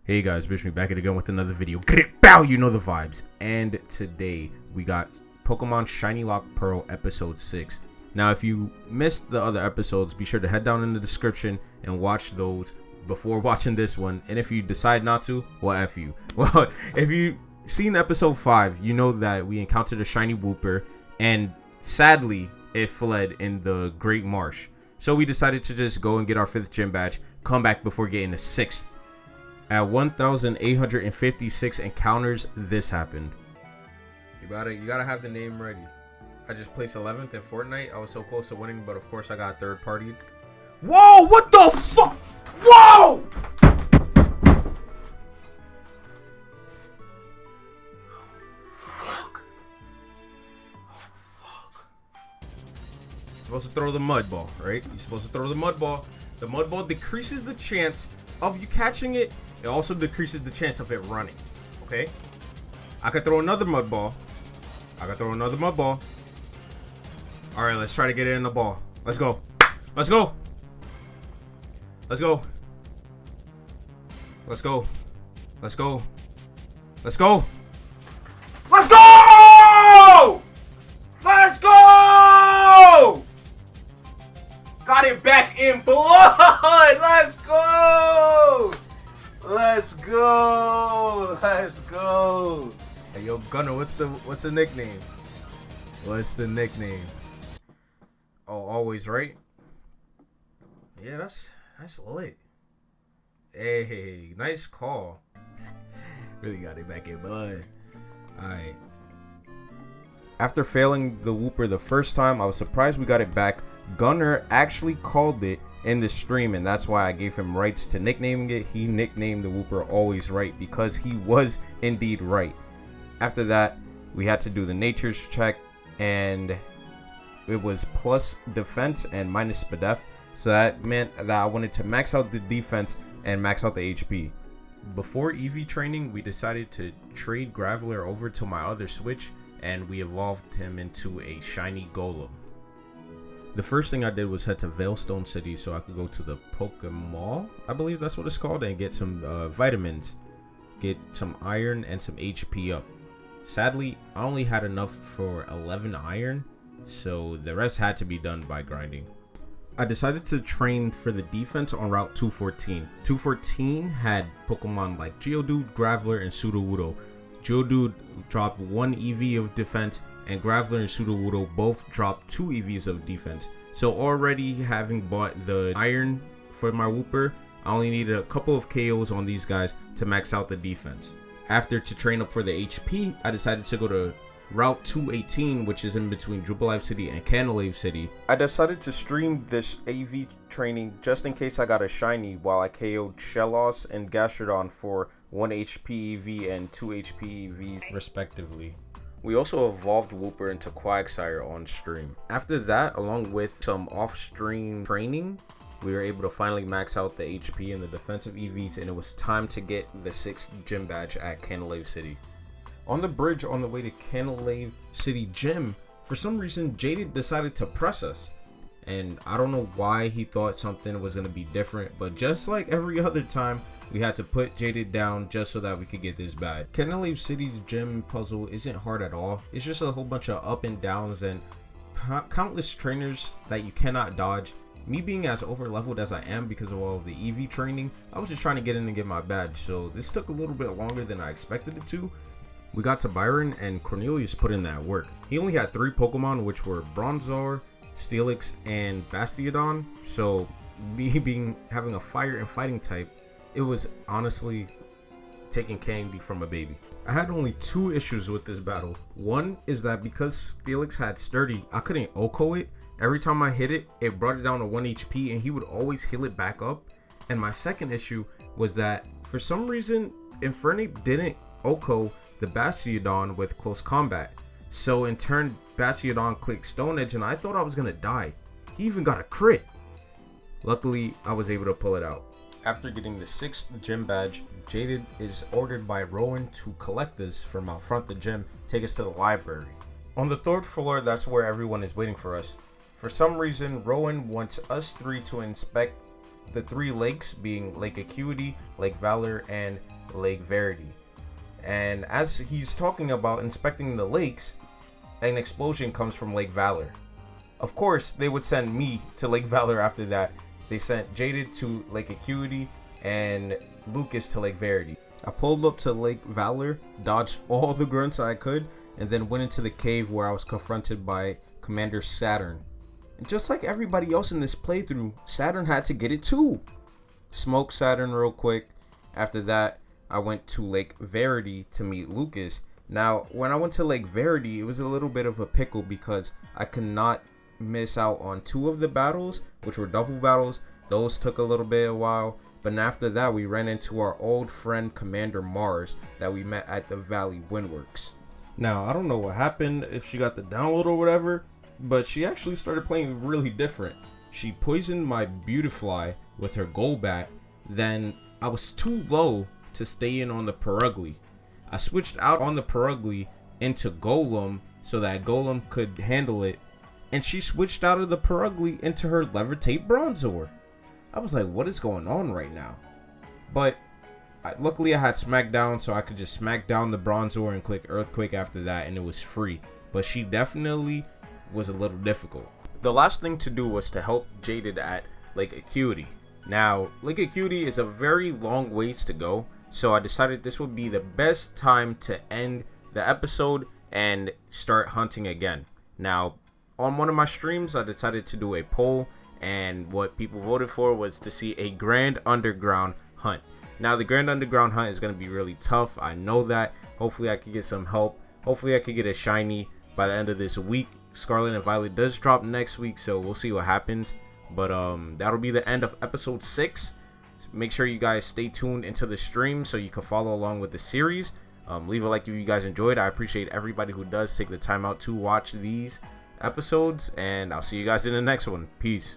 Hey guys, Bishmii back at it again with another video. Get it, bow, you know the vibes. And today we got Pokemon Shinylocke Pearl episode 6. Now if you missed the other episodes, be sure to head down in the description and watch those before watching this one. And if you decide not to, well, F you. Well, if you seen episode 5, you know that we encountered a shiny Wooper and sadly it fled in the Great Marsh. So we decided to just go and get our 5th gym badge, come back before getting the 6th. At 1,856 encounters, this happened. You gotta have the name ready. I just placed 11th in Fortnite. I was so close to winning, but of course I got third party. Whoa! What the fuck? Whoa! Fuck. Oh fuck. You're supposed to throw the mud ball, right? You're supposed to throw the mud ball. The mud ball decreases the chance of you catching it. It also decreases the chance of it running. Okay? I could throw another mud ball. Alright, let's try to get it in the ball. Let's go. Let's go. Let's go. Let's go. Let's go. Let's go. Let's go! Let's go! Got it back in blood. Let's go. Let's go. Let's go. Hey, yo, Gunner, what's the nickname? What's the nickname? Oh, always right? Yeah, that's lit. Hey, nice call. Really got it back in blood. Alright. After failing the Wooper the first time, I was surprised we got it back. Gunner actually called it in the stream, and that's why I gave him rights to nicknaming it. He nicknamed the Wooper Always Right because he was indeed right. After that, we had to do the natures check, and it was plus defense and minus SPDF. So that meant that I wanted to max out the defense and max out the HP. Before EV training, we decided to trade Graveler over to my other Switch, and we evolved him into a shiny Golem. The first thing I did was head to Veilstone City so I could go to the Pokemall, I believe that's what it's called, and get some vitamins, get some iron and some HP up. Sadly, I only had enough for 11 iron, so the rest had to be done by grinding. I decided to train for the defense on Route 214. 214 had Pokemon like Geodude, Graveler, and Sudowoodo. Geodude dropped 1 EV of defense, and Graveler and Sudowoodo both dropped 2 EVs of defense. So already having bought the iron for my Wooper, I only needed a couple of KOs on these guys to max out the defense. After to train up for the HP, I decided to go to Route 218, which is in between Jubilife City and Canalave City. I decided to stream this AV training just in case I got a shiny while I KO'd Shellos and Gastrodon for 1 HP EV and 2 HP EVs respectively. We also evolved Wooper into Quagsire on stream. After that, along with some off-stream training, we were able to finally max out the HP and the defensive EVs, and it was time to get the 6th gym badge at Canalave City. On the bridge on the way to Canalave City Gym, for some reason Jaded decided to press us. And I don't know why he thought something was going to be different, but just like every other time, we had to put Jaded down just so that we could get this badge. Canalave City Gym puzzle isn't hard at all. It's just a whole bunch of up and downs and countless trainers that you cannot dodge. Me being as over leveled as I am because of all of the EV training, I was just trying to get in and get my badge, so this took a little bit longer than I expected it to. We got to Byron and Cornelius put in that work. He only had 3 Pokemon, which were Bronzor, Steelix, and Bastiodon, so me having a fire and fighting type, it was honestly taking candy from a baby. I had only 2 issues with this battle. One is that because Steelix had Sturdy, I couldn't OHKO it. Every time I hit it, it brought it down to 1 HP and he would always heal it back up. And my second issue was that for some reason, Infernape didn't OHKO the Bastiodon with close combat. So in turn, Bastiodon clicked Stone Edge and I thought I was gonna die. He even got a crit. Luckily, I was able to pull it out. After getting the 6th gym badge, Jaded is ordered by Rowan to collect us from out front the gym, take us to the library. On the 3rd floor, that's where everyone is waiting for us. For some reason, Rowan wants us 3 to inspect the 3 lakes, being Lake Acuity, Lake Valor, and Lake Verity. And as he's talking about inspecting the lakes, an explosion comes from Lake Valor. Of course, they would send me to Lake Valor after that. They sent Jaded to Lake Acuity and Lucas to Lake Verity. I pulled up to Lake Valor, dodged all the grunts I could, and then went into the cave where I was confronted by Commander Saturn. And just like everybody else in this playthrough, Saturn had to get it too. Smoked Saturn real quick. After that, I went to Lake Verity to meet Lucas. Now, when I went to Lake Verity, it was a little bit of a pickle because I could not miss out on 2 of the battles, which were double battles. Those took a little bit of a while. But after that, we ran into our old friend Commander Mars that we met at the Valley Windworks. Now, I don't know what happened, if she got the download or whatever, but she actually started playing really different. She poisoned my Beautifly with her Golbat. Then I was too low to stay in on the Perugly. I switched out on the Perugly into Golem so that Golem could handle it. And she switched out of the Perugly into her Levitate Bronzor. I was like, what is going on right now? But luckily I had Smackdown, so I could just smack down the Bronzor and click Earthquake after that, and it was free. But she definitely was a little difficult. The last thing to do was to help Jaded at Lake Acuity. Now, Lake Acuity is a very long ways to go, so I decided this would be the best time to end the episode and start hunting again. Now, on one of my streams, I decided to do a poll, and what people voted for was to see a Grand Underground hunt. Now, the Grand Underground hunt is going to be really tough. I know that. Hopefully, I could get some help. Hopefully, I could get a shiny by the end of this week. Scarlet and Violet does drop next week, so we'll see what happens. But that'll be the end of episode 6. Make sure you guys stay tuned into the stream so you can follow along with the series. Leave a like if you guys enjoyed. I appreciate everybody who does take the time out to watch these episodes, and I'll see you guys in the next one. Peace.